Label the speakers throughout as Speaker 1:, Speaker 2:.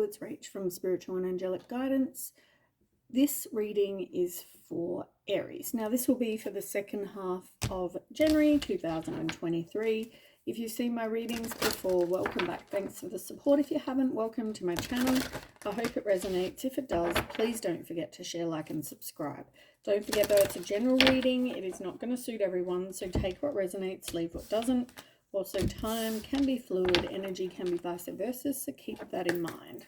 Speaker 1: it's Rach from Spiritual and Angelic Guidance. This reading is for Aries. Now, this will be for the second half of January 2023. If you've seen my readings before, welcome back. Thanks for the support. If you haven't, welcome to my channel. I hope it resonates. If it does, please don't forget to share, like, and subscribe. Don't forget, though, it's a general reading. It is not going to suit everyone, so take what resonates, leave what doesn't. Also, time can be fluid, energy can be vice versa, so keep that in mind.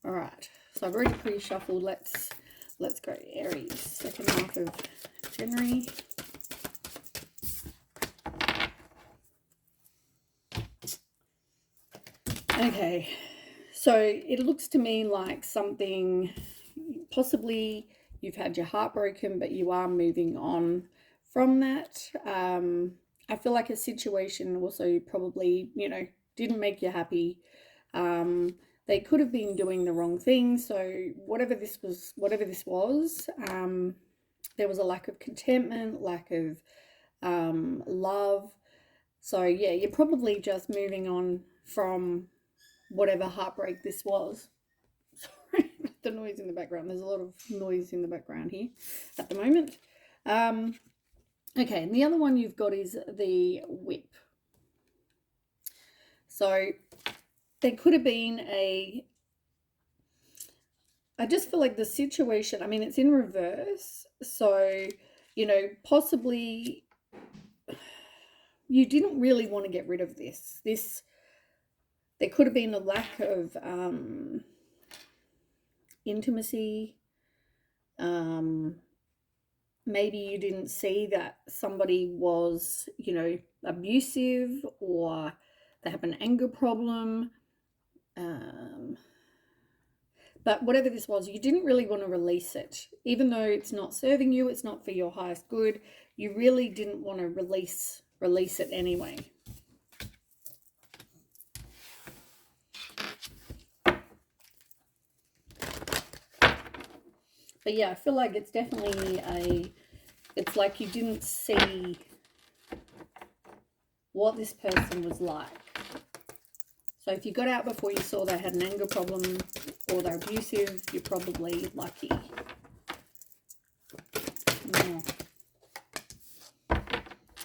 Speaker 1: All right, so I've already pre-shuffled. Let's go Aries, second half of January. Okay, so it looks to me like something, possibly you've had your heart broken, but you are moving on from that. I feel like a situation also probably, didn't make you happy. They could have been doing the wrong thing. So whatever this was, there was a lack of contentment, lack of love. So yeah, you're probably just moving on from whatever heartbreak this was. Sorry, the noise in the background. There's a lot of noise in the background here at the moment. Okay, and the other one you've got is the whip. So there could have been I just feel like the situation, I mean, it's in reverse. So, possibly you didn't really want to get rid of this. There could have been a lack of intimacy. Maybe you didn't see that somebody was, abusive, or they have an anger problem. But whatever this was, you didn't really want to release it. Even though it's not serving you, it's not for your highest good, you really didn't want to release it anyway. But yeah, I feel like it's definitely it's like you didn't see what this person was like. So if you got out before you saw they had an anger problem or they're abusive, you're probably lucky.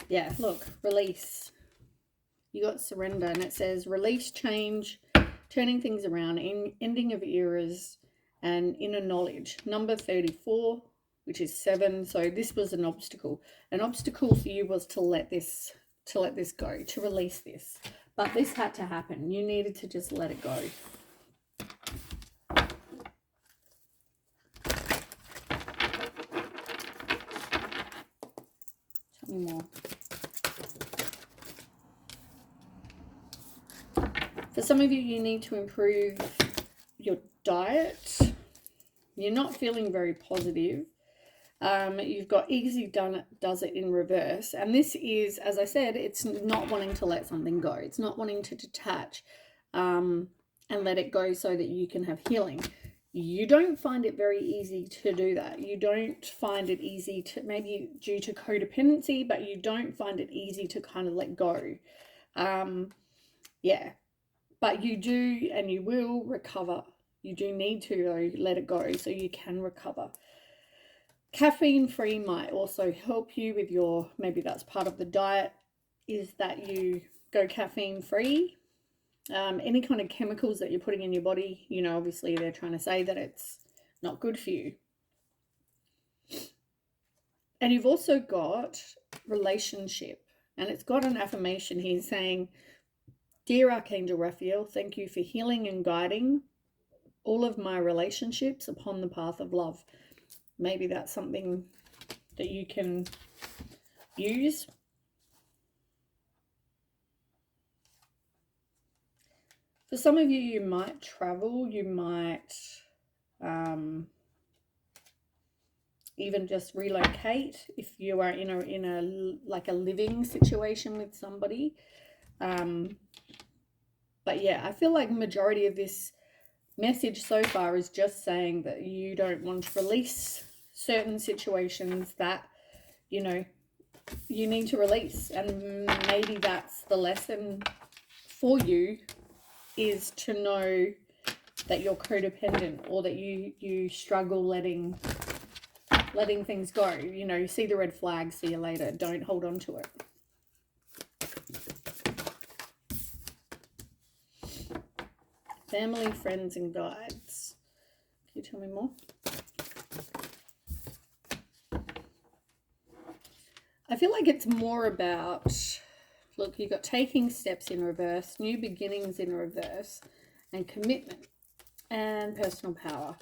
Speaker 1: Yeah, look, release. You got surrender, and it says release, change, turning things around, ending of eras, and inner knowledge. Number 34, which is 7. So this was an obstacle. An obstacle for you was to let this go, to release this. But this had to happen. You needed to just let it go. Tell me more. For some of you, you need to improve your diet. You're not feeling very positive. You've got easy does it in reverse. And this is, as I said, it's not wanting to let something go. It's not wanting to detach and let it go so that you can have healing. You don't find it very easy to do that. You don't find it easy to, maybe due to codependency, but you don't find it easy to kind of let go. Yeah, but you do, and you will recover. You do need to, though, let it go so you can recover. Caffeine free might also help you with your, maybe that's part of the diet, is that you go caffeine free. Any kind of chemicals that you're putting in your body, obviously they're trying to say that it's not good for you. And you've also got relationship, and it's got an affirmation here saying, Dear Archangel Raphael, thank you for healing and guiding all of my relationships upon the path of love. Maybe that's something that you can use. For some of you, you might travel, you might even just relocate if you are in a like a living situation with somebody. But yeah, I feel like majority of this message so far is just saying that you don't want to release certain situations that, you need to release. And maybe that's the lesson for you, is to know that you're codependent, or that you struggle letting things go. You know, you see the red flag, see you later. Don't hold on to it. Family, friends, and guides. Can you tell me more? I feel like it's more about, look, you've got taking steps in reverse, new beginnings in reverse, and commitment, and personal power,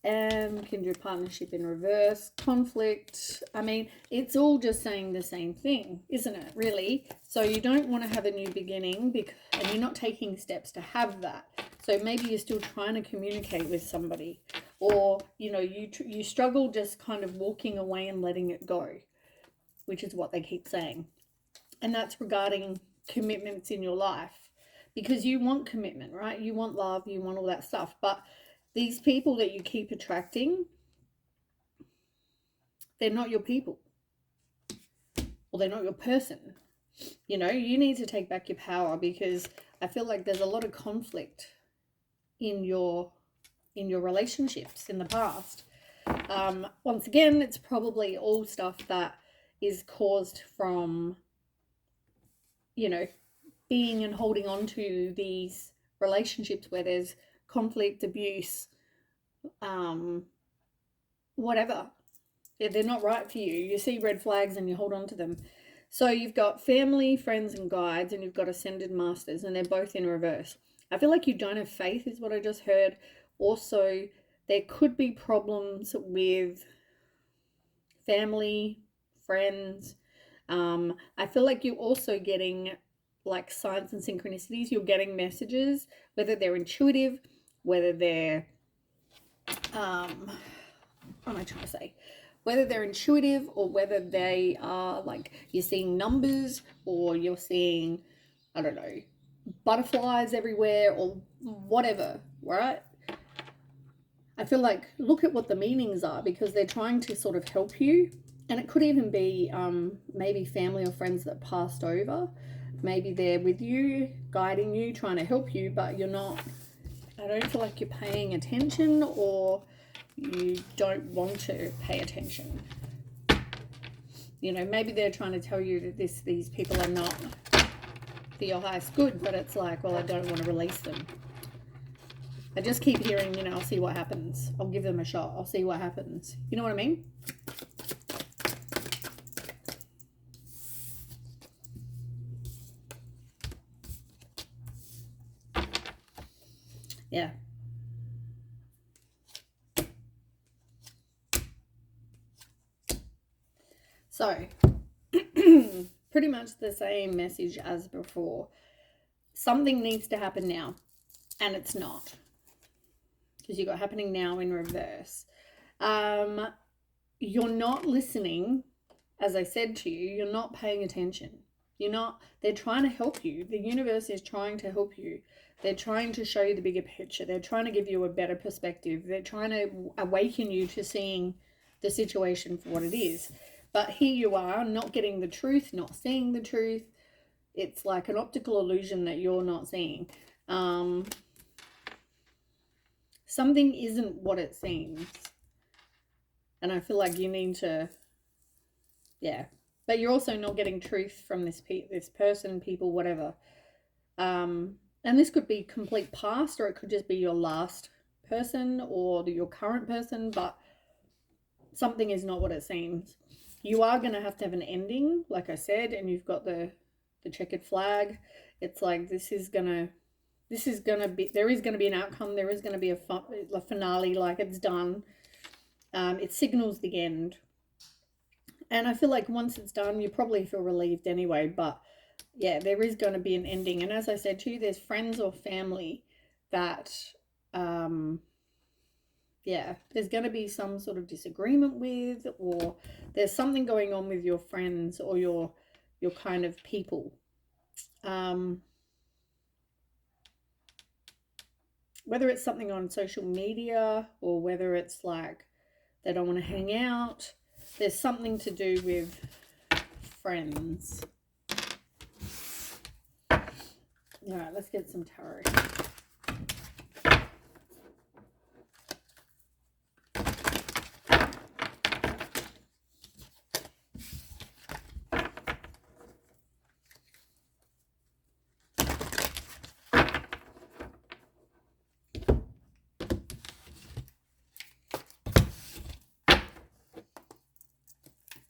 Speaker 1: and kindred partnership in reverse, conflict. I mean, it's all just saying the same thing, isn't it, really? So you don't want to have a new beginning, and you're not taking steps to have that. So maybe you're still trying to communicate with somebody, or, you know, you struggle just kind of walking away and letting it go, which is what they keep saying. And that's regarding commitments in your life, because you want commitment, right? You want love, you want all that stuff. But these people that you keep attracting, they're not your people, or they're not your person. You know, you need to take back your power, because I feel like there's a lot of conflict in your relationships in the past. Once again, it's probably all stuff that is caused from, you know, being and holding on to these relationships where there's conflict, abuse, whatever. They're not right for you. You see red flags and you hold on to them. So you've got family, friends, and guides, and you've got ascended masters, and they're both in reverse. I feel like you don't have faith, is what I just heard. Also, there could be problems with family, friends. I feel like you're also getting like signs and synchronicities. You're getting messages, whether they're intuitive, whether they're, what am I trying to say? Whether they're intuitive, or whether they are like, you're seeing numbers, or you're seeing, I don't know, butterflies everywhere, or whatever, right? I feel like, look at what the meanings are, because they're trying to sort of help you. And it could even be maybe family or friends that passed over. Maybe they're with you, guiding you, trying to help you, but you're not, I don't feel like you're paying attention, or you don't want to pay attention. You know, maybe they're trying to tell you that these people are not for your highest good, but it's like, well, I don't want to release them. I just keep hearing, you know, I'll see what happens. I'll give them a shot. I'll see what happens. You know what I mean? Yeah. So, pretty much the same message as before. Something needs to happen now, and it's not, because you got happening now in reverse. You're not listening. As I said to you, you're not paying attention. They're trying to help you. The universe is trying to help you. They're trying to show you the bigger picture. They're trying to give you a better perspective. They're trying to awaken you to seeing the situation for what it is. But here you are, not getting the truth, not seeing the truth. It's like an optical illusion that you're not seeing. Something isn't what it seems. And I feel like you need to, yeah. But you're also not getting truth from this person, people, whatever. And this could be complete past, or it could just be your last person or your current person, but something is not what it seems. You are going to have an ending, like I said, and you've got the checkered flag. It's like, there is going to be an outcome. There is going to be a finale, like it's done. It signals the end. And I feel like once it's done, you probably feel relieved anyway, but yeah, there is going to be an ending. And as I said to you, there's friends or family that, yeah, there's going to be some sort of disagreement with, or there's something going on with your friends or your kind of people. Whether it's something on social media, or whether it's like they don't want to hang out, there's something to do with friends. All right, let's get some tarot.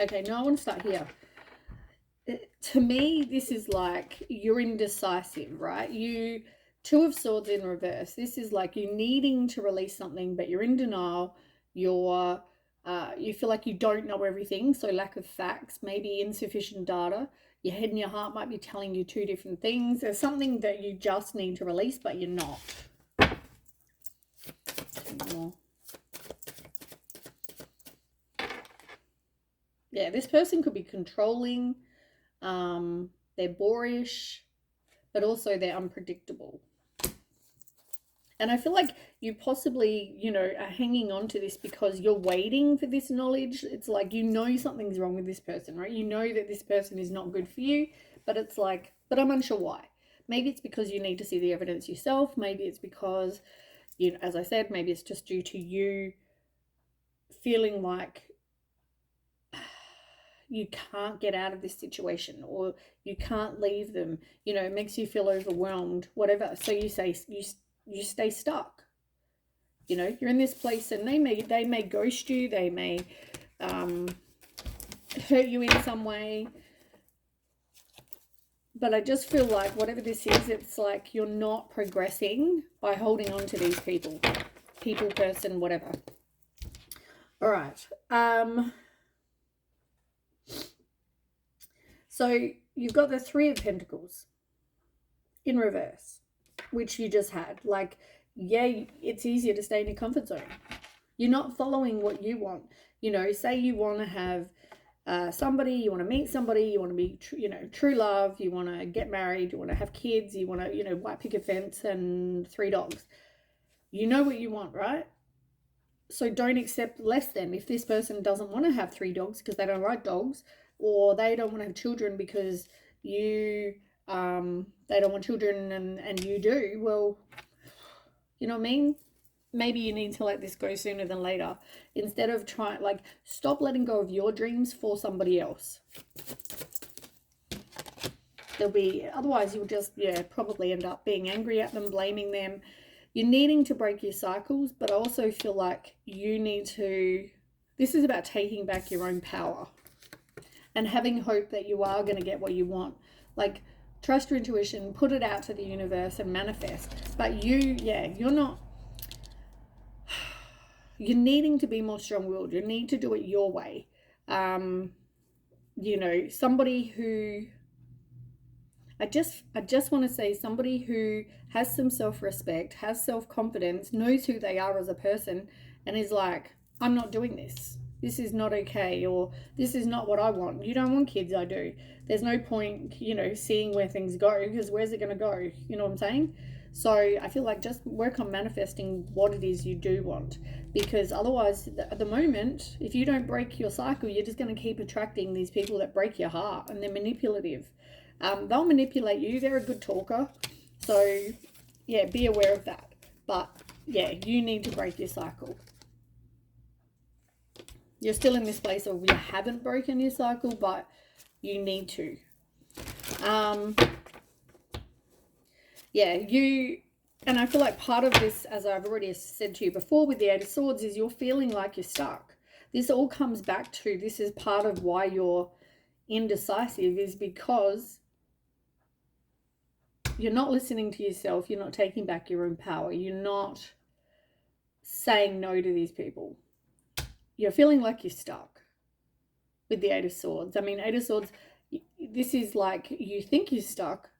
Speaker 1: Okay, now I want to start here. To me, this is like you're indecisive, right? You, Two of Swords in reverse. This is like you needing to release something, but you're in denial. You're you feel like you don't know everything, so lack of facts, maybe insufficient data. Your head and your heart might be telling you two different things. There's something that you just need to release, but you're not. Yeah, this person could be controlling. They're boorish, but also they're unpredictable. And I feel like you possibly, are hanging on to this because you're waiting for this knowledge. It's like you know something's wrong with this person, right? You know that this person is not good for you, but it's like, but I'm unsure why. Maybe it's because you need to see the evidence yourself. Maybe it's because, as I said, maybe it's just due to you feeling like you can't get out of this situation or you can't leave them. It makes you feel overwhelmed, whatever. So you say you stay stuck. You're in this place, and they may ghost you. They may hurt you in some way. But I just feel like whatever this is, it's like you're not progressing by holding on to these people, person, whatever. All right. So you've got the Three of Pentacles in reverse, which you just had. Like, yeah, it's easier to stay in your comfort zone. You're not following what you want. Say you want to have somebody, you want to meet somebody, you want to be, true love, you want to get married, you want to have kids, you want to, white picket fence and 3 dogs. You know what you want, right? So don't accept less than. If this person doesn't want to have 3 dogs because they don't like dogs, or they don't want to have children because they don't want children and you do, well, you know what I mean? Maybe you need to let this go sooner than later. Instead of stop letting go of your dreams for somebody else. Otherwise you'll just, probably end up being angry at them, blaming them. You're needing to break your cycles, but I also feel like this is about taking back your own power and having hope that you are going to get what you want. Like, trust your intuition, put it out to the universe and manifest. But you're not, you're needing to be more strong-willed. You need to do it your way. Somebody who, I just want to say, somebody who has some self-respect, has self-confidence, knows who they are as a person, and is like, I'm not doing this. This is not okay, or this is not what I want. You don't want kids, I do. There's no point, seeing where things go, because where's it going to go? You know what I'm saying? So I feel like just work on manifesting what it is you do want, because otherwise, at the moment, if you don't break your cycle, you're just going to keep attracting these people that break your heart, and they're manipulative. They'll manipulate you. They're a good talker. So, yeah, be aware of that. But, yeah, you need to break your cycle. You're still in this place of you haven't broken your cycle, but you need to. And I feel like part of this, as I've already said to you before with the Eight of Swords, is you're feeling like you're stuck. This all comes back to, this is part of why you're indecisive, is because you're not listening to yourself. You're not taking back your own power. You're not saying no to these people. You're feeling like you're stuck with the Eight of Swords. I mean, Eight of Swords, this is like you think you're stuck,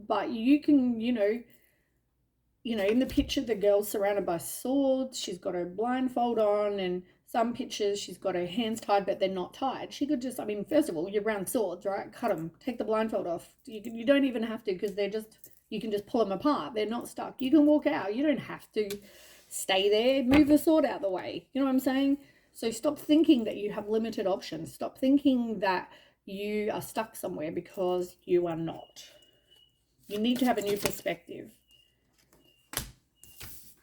Speaker 1: but you can, in the picture, the girl's surrounded by swords. She's got her blindfold on, and some pictures she's got her hands tied, but they're not tied. She could just, first of all, you're around swords, right? Cut them. Take the blindfold off. You don't even have to, because you can just pull them apart. They're not stuck. You can walk out. You don't have to stay there. Move the sword out the way. You know what I'm saying? So stop thinking that you have limited options. Stop thinking that you are stuck somewhere, because you are not. You need to have a new perspective.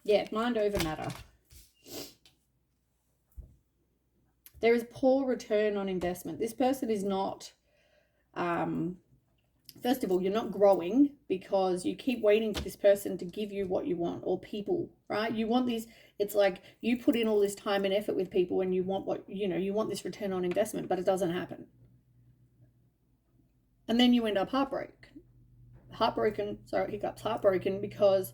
Speaker 1: Yeah, mind over matter. There is poor return on investment. This person is not First of all, you're not growing because you keep waiting for this person to give you what you want, or people, right? You want these, it's like you put in all this time and effort with people and you want what, you want this return on investment, but it doesn't happen. And then you end up heartbroken because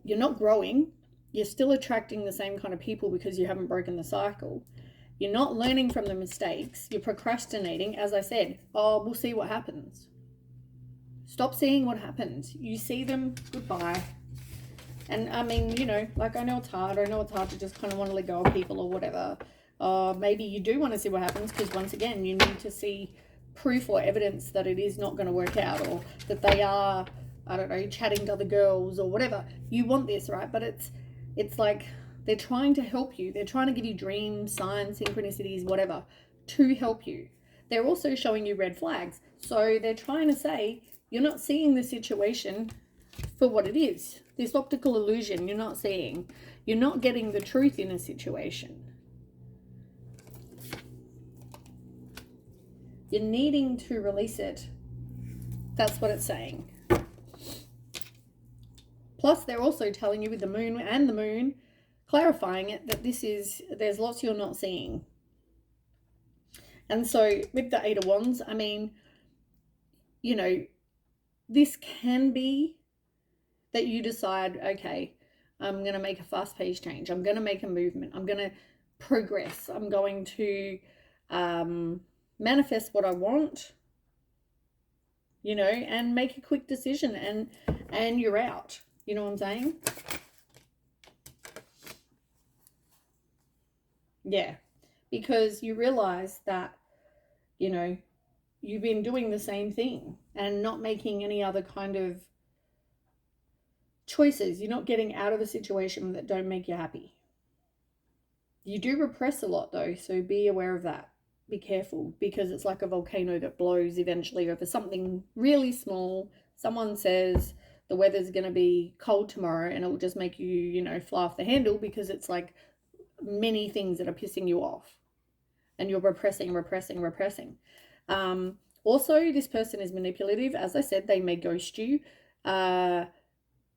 Speaker 1: you're not growing. You're still attracting the same kind of people because you haven't broken the cycle. You're not learning from the mistakes. You're procrastinating. As I said, oh, we'll see what happens. Stop seeing what happens. You see them, goodbye. And I mean, like I know it's hard. I know it's hard to just kind of want to let go of people or whatever. Maybe you do want to see what happens because once again, you need to see proof or evidence that it is not going to work out, or that they are, I don't know, chatting to other girls or whatever. You want this, right? But it's like they're trying to help you. They're trying to give you dreams, signs, synchronicities, whatever, to help you. They're also showing you red flags. So they're trying to say, you're not seeing the situation for what it is. This optical illusion you're not seeing. You're not getting the truth in a situation. You're needing to release it. That's what it's saying. Plus, they're also telling you with the moon, clarifying it, that there's lots you're not seeing. And so with the Eight of Wands, I mean, this can be that you decide, okay, I'm going to make a fast-paced change. I'm going to make a movement. I'm going to progress. I'm going to manifest what I want, and make a quick decision, and you're out. You know what I'm saying? Yeah, because you realize that, you've been doing the same thing and not making any other kind of choices. You're not getting out of a situation that don't make you happy. You do repress a lot though, so be aware of that. Be careful, because it's like a volcano that blows eventually over something really small. Someone says the weather's going to be cold tomorrow and it will just make you, fly off the handle, because it's like many things that are pissing you off and you're repressing. Also, this person is manipulative. As I said, they may ghost you,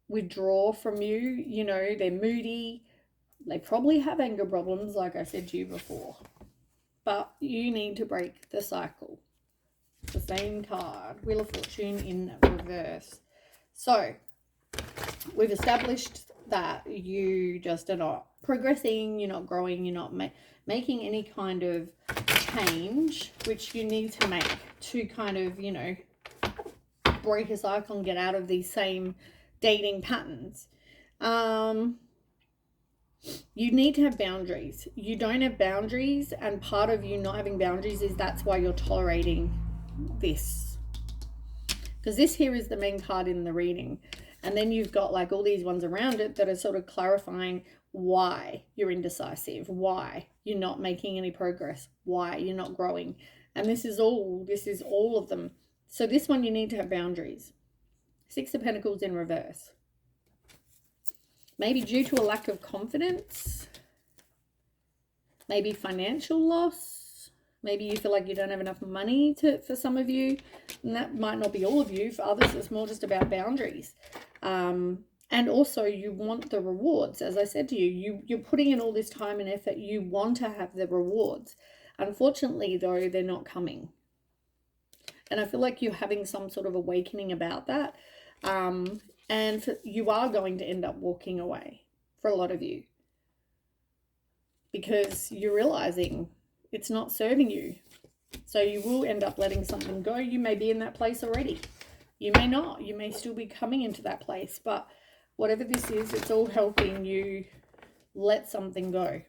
Speaker 1: withdraw from you. They're moody. They probably have anger problems, like I said to you before. But you need to break the cycle. The same card, Wheel of Fortune in reverse. So, we've established that you just are not progressing, you're not growing, you're not making any kind of change, which you need to make to kind of, break a cycle and get out of these same dating patterns. You need to have boundaries. You don't have boundaries, and part of you not having boundaries is that's why you're tolerating this. Because this here is the main card in the reading. And then you've got like all these ones around it that are sort of clarifying why you're indecisive, why you're not making any progress, why you're not growing. And this is all of them. So this one, you need to have boundaries. Six of Pentacles in reverse. Maybe due to a lack of confidence, maybe financial loss, maybe you feel like you don't have enough money for some of you, and that might not be all of you. For others, it's more just about boundaries. And also you want the rewards. As I said to you, you're putting in all this time and effort. You want to have the rewards. Unfortunately, though, they're not coming. And I feel like you're having some sort of awakening about that. And you are going to end up walking away for a lot of you, because you're realizing it's not serving you. So you will end up letting something go. You may be in that place already. You may not. You may still be coming into that place. But whatever this is, it's all helping you let something go.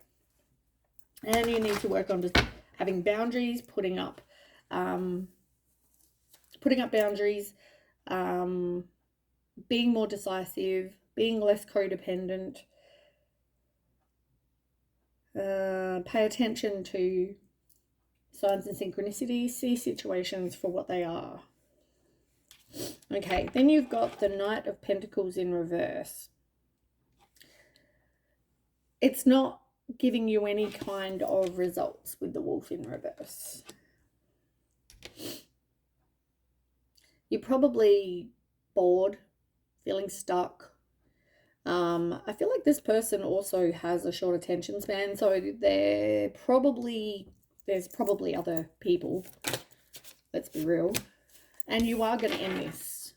Speaker 1: And you need to work on just having boundaries, putting up boundaries, being more decisive, being less codependent. Pay attention to signs and synchronicities. See situations for what they are. Okay, then you've got the Knight of Pentacles in reverse. It's not giving you any kind of results with the Wolf in reverse. You're probably bored, feeling stuck. I feel like this person also has a short attention span, so there's probably other people. Let's be real. And you are going to end this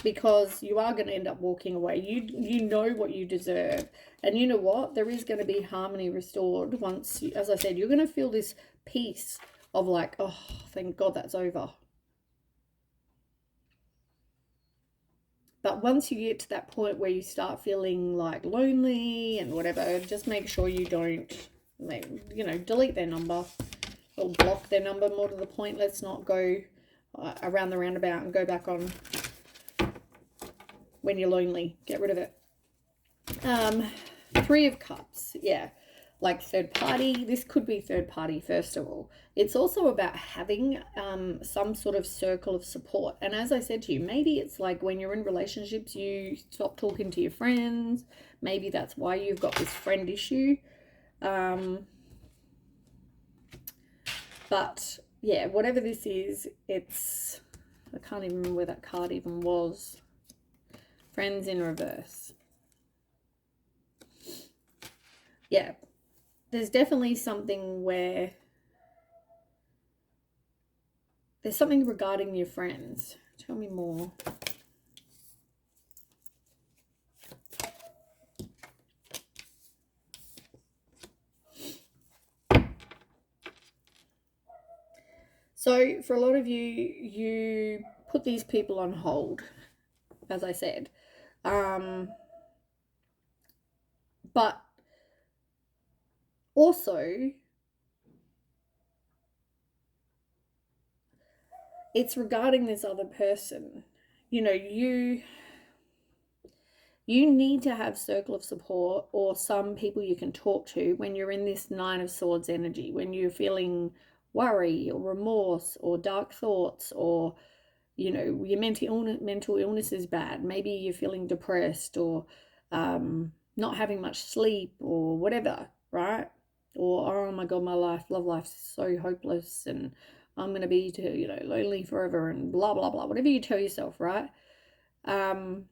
Speaker 1: because you are going to end up walking away. You know what you deserve. And you know what? There is going to be harmony restored once, as I said, you're going to feel this peace of like, oh, thank God that's over. But once you get to that point where you start feeling like lonely and whatever, just make sure you don't, delete their number or block their number. More to the point, let's not go around the roundabout and go back on when you're lonely. Get rid of it. 3 of Cups. Yeah. Like third party. This could be third party, first of all. It's also about having some sort of circle of support. And as I said to you, maybe it's like when you're in relationships, you stop talking to your friends. Maybe that's why you've got this friend issue. But yeah, whatever this is, it's, I can't even remember where that card even was. Friends in reverse. Yeah, there's definitely something where there's something regarding your friends. Tell me more. So for a lot of you, you put these people on hold, as I said. But also, it's regarding this other person. You know, you need to have circle of support or some people you can talk to when you're in this 9 of Swords energy, when you're feeling worry or remorse or dark thoughts, or, you know, your mental illness is bad. Maybe you're feeling depressed or not having much sleep or whatever, right? Or, oh my God, my love life's so hopeless and I'm going to be, lonely forever and blah, blah, blah, whatever you tell yourself, right? So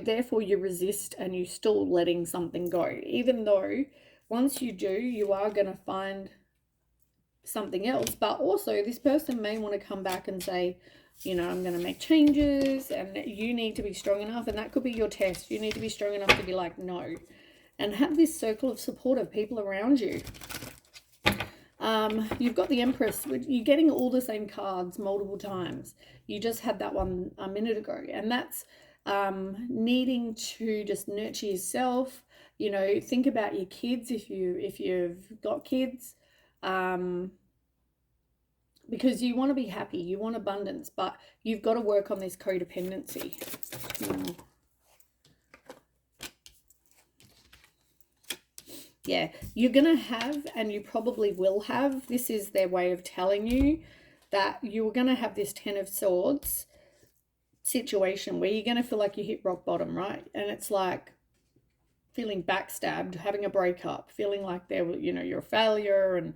Speaker 1: therefore you resist and you're still letting something go, even though once you do, you are going to find something else. But also this person may want to come back and say, I'm going to make changes, and you need to be strong enough. And that could be your test. You need to be strong enough to be like, no, and have this circle of support of people around you. You've got the Empress. You're getting all the same cards multiple times. You just had that one a minute ago, and that's needing to just nurture yourself. Think about your kids if you've got kids, because you want to be happy, you want abundance, but you've got to work on this codependency. Yeah, you're going to have, and you probably will have, this is their way of telling you that you're going to have this 10 of Swords situation where you're going to feel like you hit rock bottom, right? And it's like feeling backstabbed, having a breakup, feeling like you're a failure and,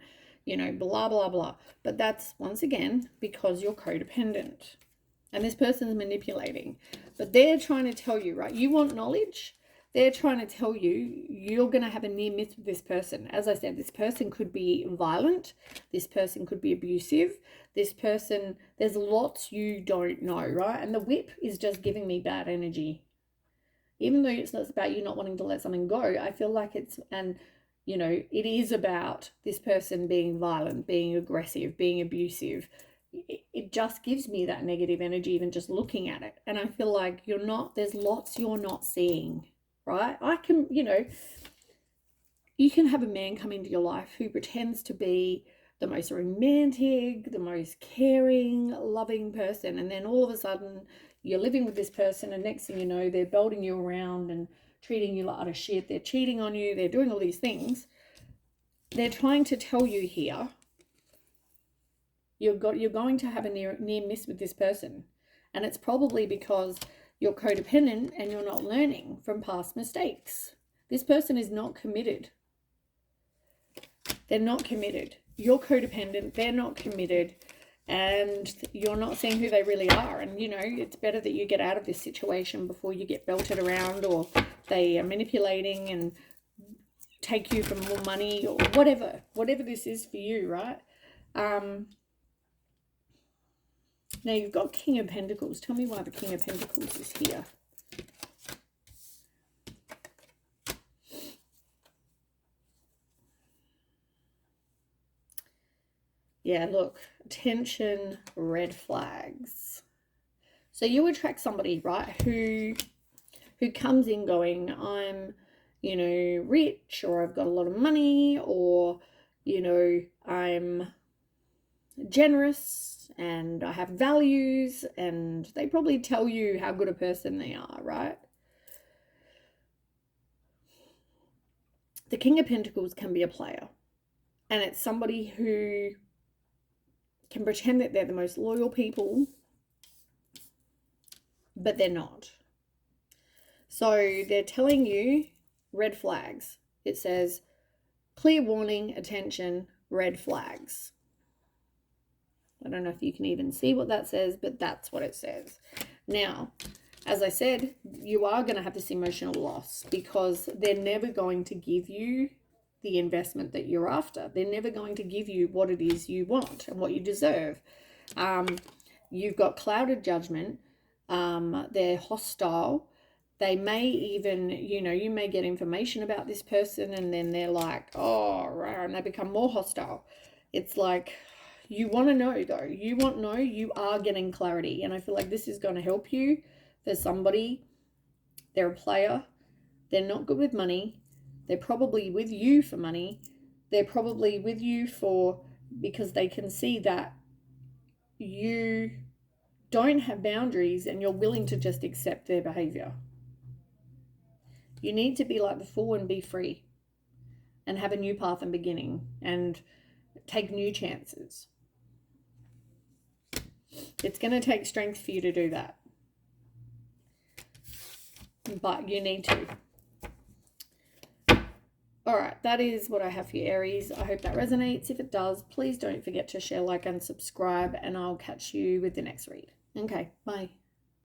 Speaker 1: blah, blah, blah. But that's, once again, because you're codependent. And this person's manipulating. But they're trying to tell you, right? You want knowledge. They're trying to tell you you're going to have a near miss with this person. As I said, this person could be violent. This person could be abusive. This person, there's lots you don't know, right? And the whip is just giving me bad energy. Even though it's not about you not wanting to let something go, I feel like it is about this person being violent, being aggressive, being abusive. It just gives me that negative energy even just looking at it. And I feel like there's lots you're not seeing, right? You can have a man come into your life who pretends to be the most romantic, the most caring, loving person. And then all of a sudden you're living with this person, and next thing you know, they're belting you around and treating you like utter shit. They're cheating on you. They're doing all these things. They're trying to tell you here, you're going to have a near miss with this person. And it's probably because you're codependent and you're not learning from past mistakes. This person is not committed. They're not committed. You're codependent. They're not committed. and you're not seeing who they really are. And, you know, it's better that you get out of this situation before you get belted around, or they are manipulating and take you for more money, or whatever this is for you, right? Now you've got King of Pentacles. Tell me why the King of Pentacles is here. Yeah, look, attention, red flags. So you attract somebody, right, who comes in going, I'm, you know, rich, or I've got a lot of money, or, you know, I'm generous and I have values, and they probably tell you how good a person they are, right? The King of Pentacles can be a player, and it's somebody who can pretend that they're the most loyal people, but they're not. So they're telling you red flags. It says, clear warning, attention, red flags. I don't know if you can even see what that says, but that's what it says. Now, as I said, you are going to have this emotional loss, because they're never going to give you the investment that you're after. They're never going to give you what it is you want and what you deserve. You've got clouded judgment. They're hostile. They may even, you know, you may get information about this person and then they're like, oh, and they become more hostile. It's like, you want to know, though. You want to know, you are getting clarity. And I feel like this is going to help you. There's somebody, they're a player. They're not good with money. They're probably with you for money. They're probably with you because they can see that you don't have boundaries and you're willing to just accept their behavior. You need to be like the Fool and be free and have a new path and beginning and take new chances. It's going to take strength for you to do that, but you need to. All right, that is what I have for you, Aries. I hope that resonates. If it does, please don't forget to share, like, and subscribe, and I'll catch you with the next read. Okay, bye.